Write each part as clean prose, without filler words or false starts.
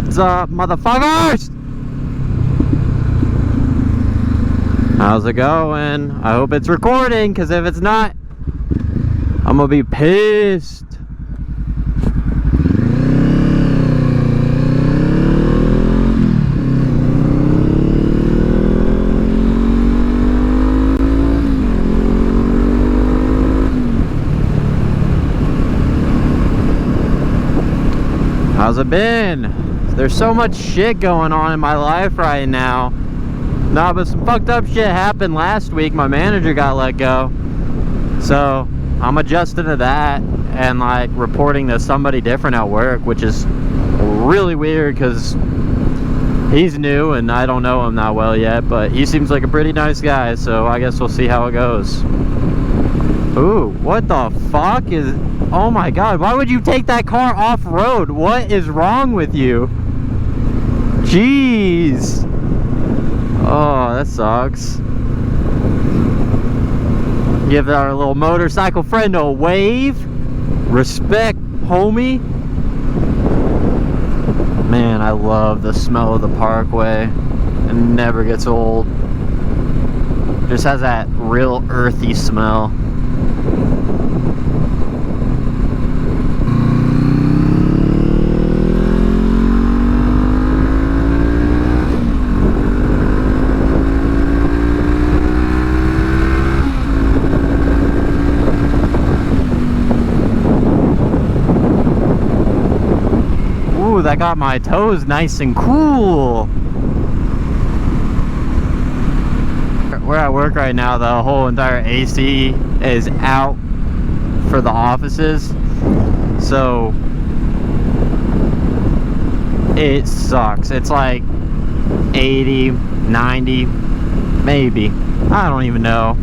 What's up, motherfuckers? How's it going? I hope it's recording, because if it's not, I'm gonna be pissed. How's it been? There's so much shit going on in my life right now. No, but some fucked up shit happened last week. My manager got let go. So I'm adjusting to that and like reporting to somebody different at work, which is really weird because he's new and I don't know him that well yet, but he seems like a pretty nice guy, so I guess we'll see how it goes. Ooh, what the fuck is... Oh my god, why would you take that car off-road? What is wrong with you? Jeez. Oh, that sucks. Give our little motorcycle friend a wave. Respect, homie. Man, I love the smell of the Parkway. It never gets old. Just has that real earthy smell. That got my toes nice and cool. We're at work right now. The whole entire AC is out for the offices, so it sucks. It's like 80, 90, maybe. I don't even know.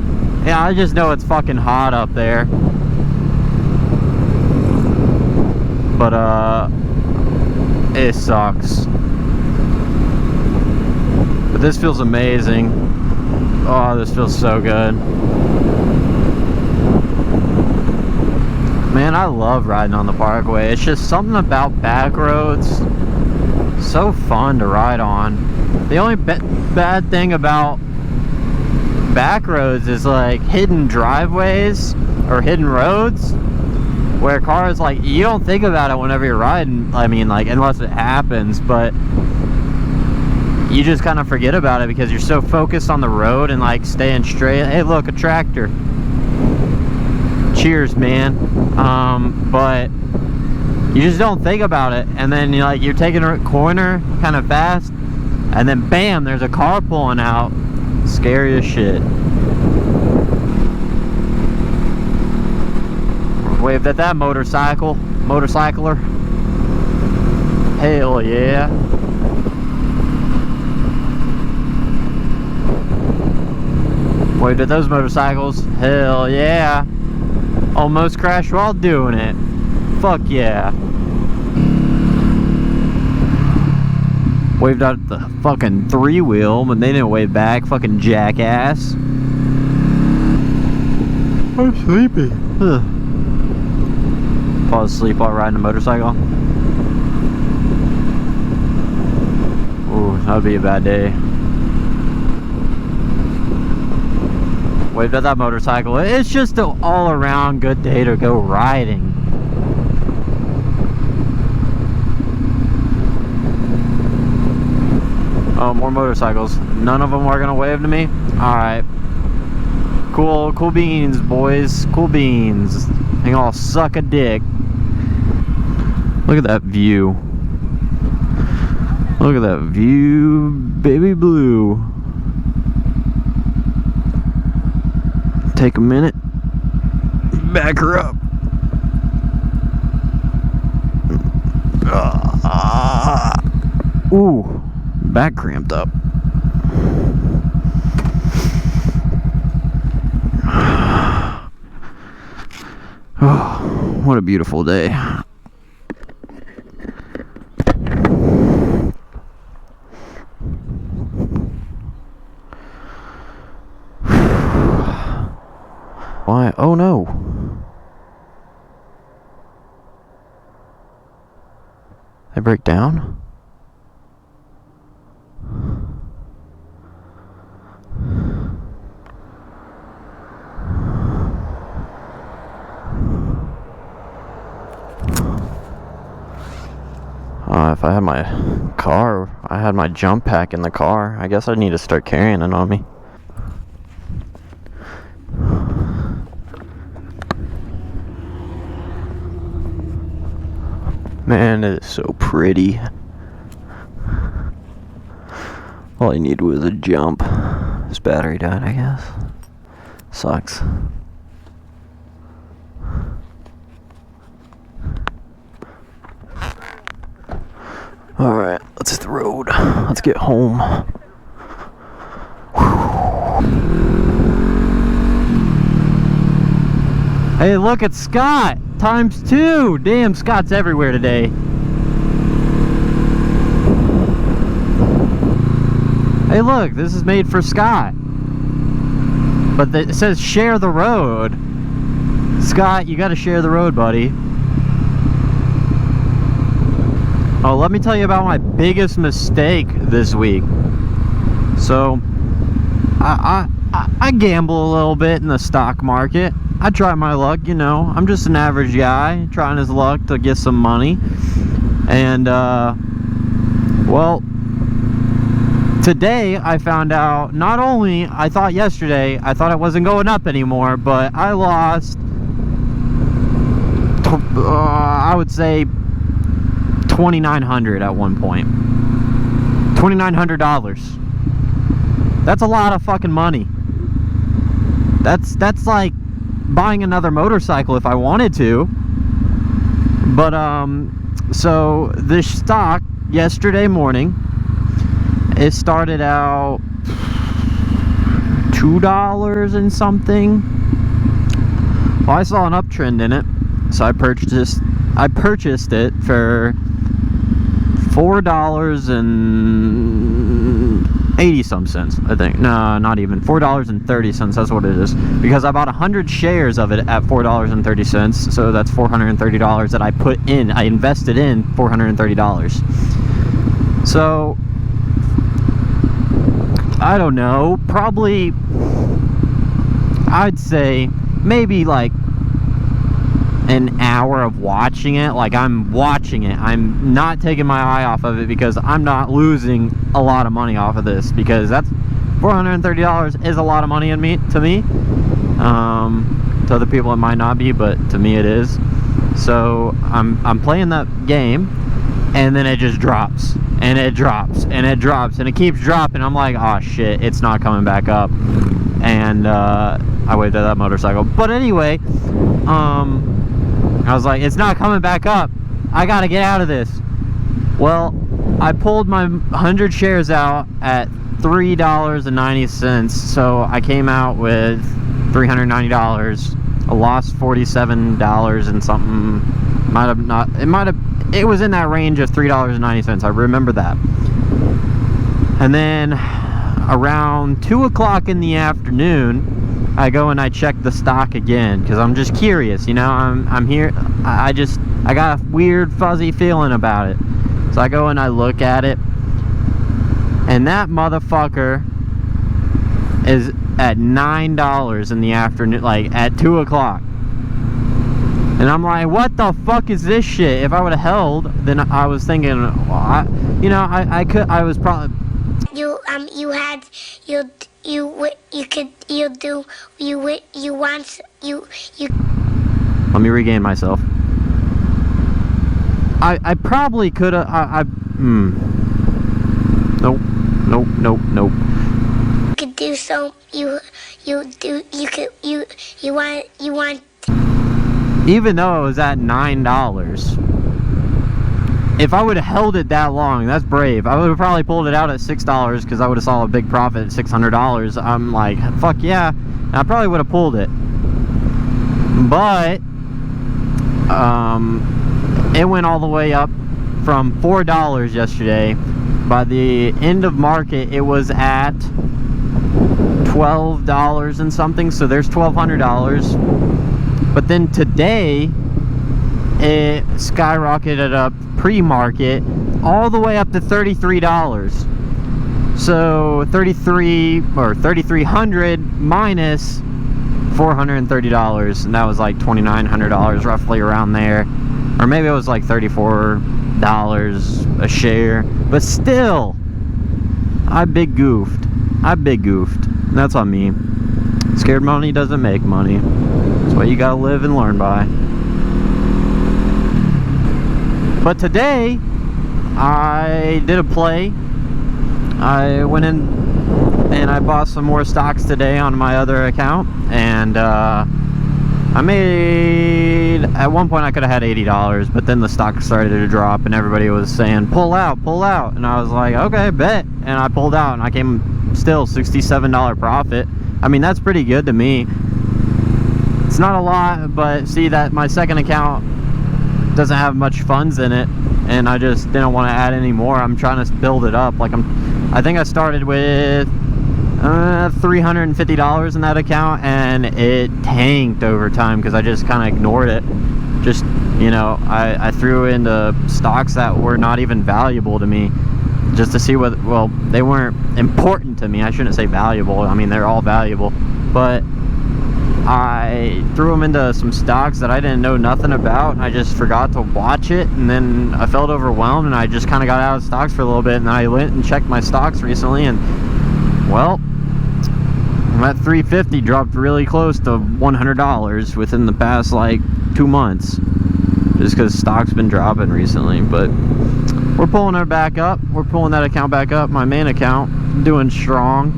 Yeah, I just know it's fucking hot up there. But it sucks. But this feels amazing. Oh, this feels so good. Man, I love riding on the Parkway. It's just something about back roads. So fun to ride on. The only bad thing about back roads is like hidden driveways or hidden roads, where cars, like, you don't think about it whenever you're riding. I mean, like, unless it happens, but you just kind of forget about it because you're so focused on the road and like staying straight. Hey, look, a tractor. Cheers, man. But you just don't think about it, and then you're taking a corner kind of fast, and then bam, there's a car pulling out. Scary as shit. Waved at that motorcycler. Hell yeah. Waved at those motorcycles. Hell yeah. Almost crashed while doing it. Fuck yeah. Waved out the fucking three-wheel, but they didn't wave back. Fucking jackass. I'm sleepy. Ugh. Fall asleep while riding a motorcycle. Ooh, that would be a bad day. Waved at that motorcycle. It's just an all-around good day to go riding. Oh, more motorcycles. None of them are gonna wave to me? Alright. Cool beans, boys. Cool beans. They all suck a dick. Look at that view. Look at that view, baby blue. Take a minute. Back her up. Ooh, back cramped up. Oh, what a beautiful day. Why? Oh no. They break down? If I had my car, I had my jump pack in the car. I guess I need to start carrying it on me. Man, it is so pretty. All I need was a jump. This battery died, I guess. Sucks. Alright, let's hit the road. Let's get home. Hey, look, it's Scott! ×2! Damn, Scott's everywhere today. Hey, look, this is made for Scott. But it says share the road. Scott, you gotta share the road, buddy. Oh, let me tell you about my biggest mistake this week. So, I gamble a little bit in the stock market. I try my luck, you know. I'm just an average guy trying his luck to get some money. And, well, today I found out, not only, I thought yesterday, I thought it wasn't going up anymore, but I lost, I would say, $2,900 at one point. $2,900. That's a lot of fucking money. That's like buying another motorcycle if I wanted to. But so this stock yesterday morning, it started out $2 and something. Well, I saw an uptrend in it, so I purchased it for $4.80 some cents, I think. No, not even. $4.30, that's what it is. Because I bought 100 shares of it at $4.30, so that's $430 that I put in. I invested in $430. So, I don't know, probably, I'd say maybe like an hour of watching it. Like, I'm watching it, I'm not taking my eye off of it, because I'm not losing a lot of money off of this, because that's $430 is a lot of money to me. To other people it might not be, but to me it is. So I'm playing that game, and then it just drops, and it drops, and it drops, and it keeps dropping. I'm like, oh shit, it's not coming back up. And I waved at that motorcycle. But anyway, I was like, it's not coming back up. I gotta get out of this. Well, I pulled my 100 shares out at $3.90, so I came out with $390. I lost $47 and something. It was in that range of $3.90. I remember that. And then around 2 o'clock in the afternoon, I go and I check the stock again, because I'm just curious, you know. I'm here, I got a weird fuzzy feeling about it. So I go and I look at it, and that motherfucker is at $9 in the afternoon, like at 2 o'clock. And I'm like, what the fuck is this shit? If I would have held, then I was thinking, well, I was probably... Let me regain myself. I probably could have, Nope. You could do so, you want... Even though it was at $9, if I would have held it that long, that's brave. I would have probably pulled it out at $6, because I would have saw a big profit at $600. I'm like, fuck yeah, I probably would have pulled it. But it went all the way up from $4 yesterday. By the end of market, it was at $12 and something, so there's $1,200. But then today, it skyrocketed up pre-market all the way up to $33. So $3,300 minus $430, and that was like $2,900 roughly around there. Or maybe it was like 34, $8 a share, but still, I big goofed. That's on me. Scared money doesn't make money. That's what you gotta live and learn by. But today, I did a play. I went in and I bought some more stocks today on my other account, and I made, at one point I could have had $80, but then the stock started to drop and everybody was saying pull out, and I was like, okay, bet, and I pulled out and I came still $67 profit. I mean, that's pretty good to me. It's not a lot, but see that my second account doesn't have much funds in it, and I just didn't want to add any more. I'm trying to build it up. Like I think I started with $350 in that account, and it tanked over time because I just kind of ignored it. Just, you know, I threw into stocks that were not even valuable to me, just to see what, well, they weren't important to me. I shouldn't say valuable. I mean, they're all valuable, but I threw them into some stocks that I didn't know nothing about, and I just forgot to watch it, and then I felt overwhelmed, and I just kind of got out of stocks for a little bit, and I went and checked my stocks recently, and well, that 350 dropped really close to $100 within the past like 2 months, just because stock's been dropping recently. But we're pulling her back up. We're pulling that account back up. My main account doing strong,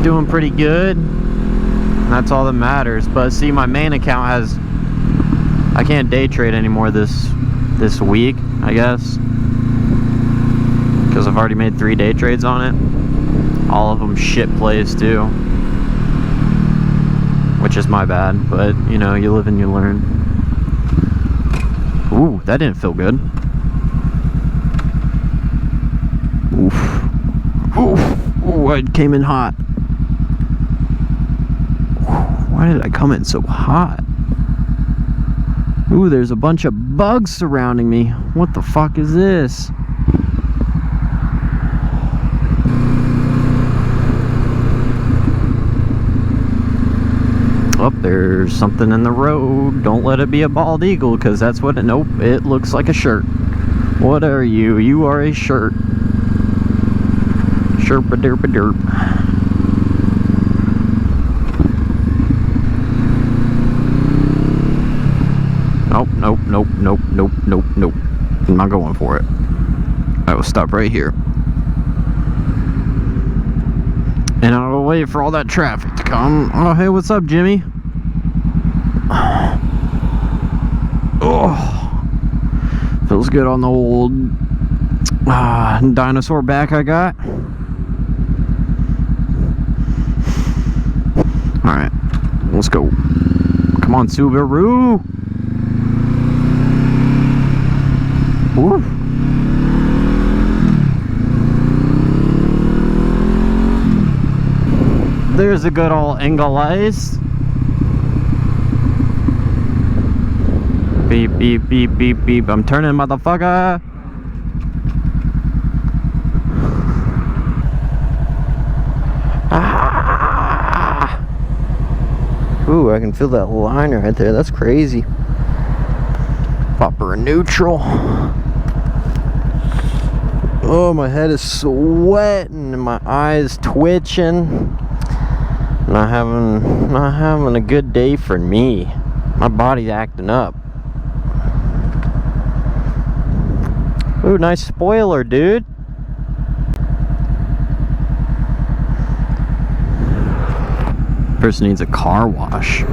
doing pretty good, and that's all that matters. But see, my main account has, I can't day trade anymore this week, I guess, because I've already made 3 day trades on it. All of them shit plays too, which is my bad, but you know, you live and you learn. Ooh, that didn't feel good. Oof. Oof. Ooh, I came in hot. Why did I come in so hot? Ooh, there's a bunch of bugs surrounding me. What the fuck is this? Oh, there's something in the road. Don't let it be a bald eagle, because that's what it, nope, it looks like a shirt. What are you? You are a shirt. Sherpa-derpa-derp. Nope. I'm not going for it. I will stop right here. And I'll wait for all that traffic to come. Oh, hey, what's up, Jimmy? Oh, feels good on the old dinosaur back I got. Alright, let's go. Come on, Subaru. Ooh. There's a good old English. Beep, beep, beep, beep, beep. I'm turning, motherfucker. Ah! Ooh, I can feel that line right there. That's crazy. Pop her in neutral. Oh, my head is sweating and my eyes twitching. Not having a good day for me. My body's acting up. Ooh, nice spoiler, dude. Person needs a car wash.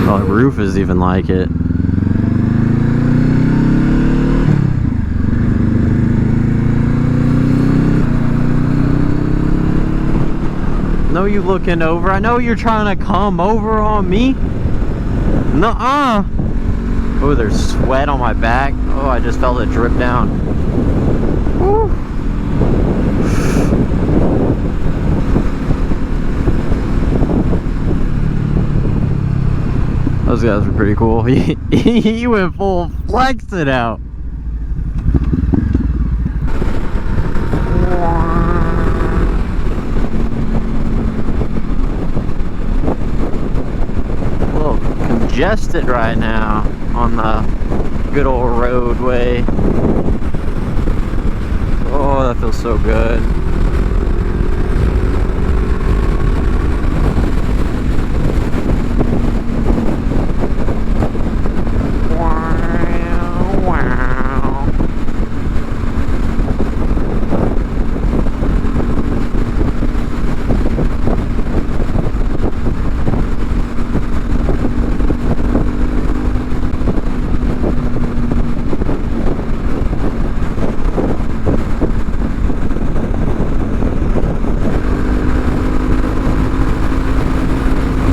Oh, the roof is even like it. I know you looking over. I know you're trying to come over on me. Nuh-uh. Oh, there's sweat on my back. Oh, I just felt it drip down. Woo. Those guys were pretty cool. He went full flexing out. A little congested right now on the good old roadway. Oh, that feels so good.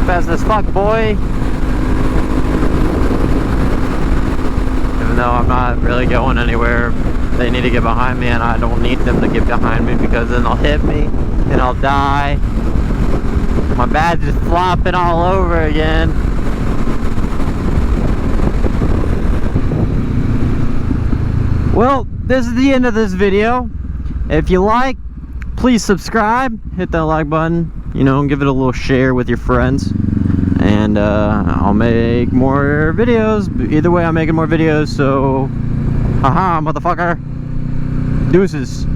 Fast as fuck, boy. Even though I'm not really going anywhere, they need to get behind me, and I don't need them to get behind me because then they'll hit me and I'll die. My badge is flopping all over again. Well, this is the end of this video. If you like, please subscribe, hit that like button, you know, give it a little share with your friends, and I'll make more videos. Either way, I'm making more videos, so haha, motherfucker. Deuces.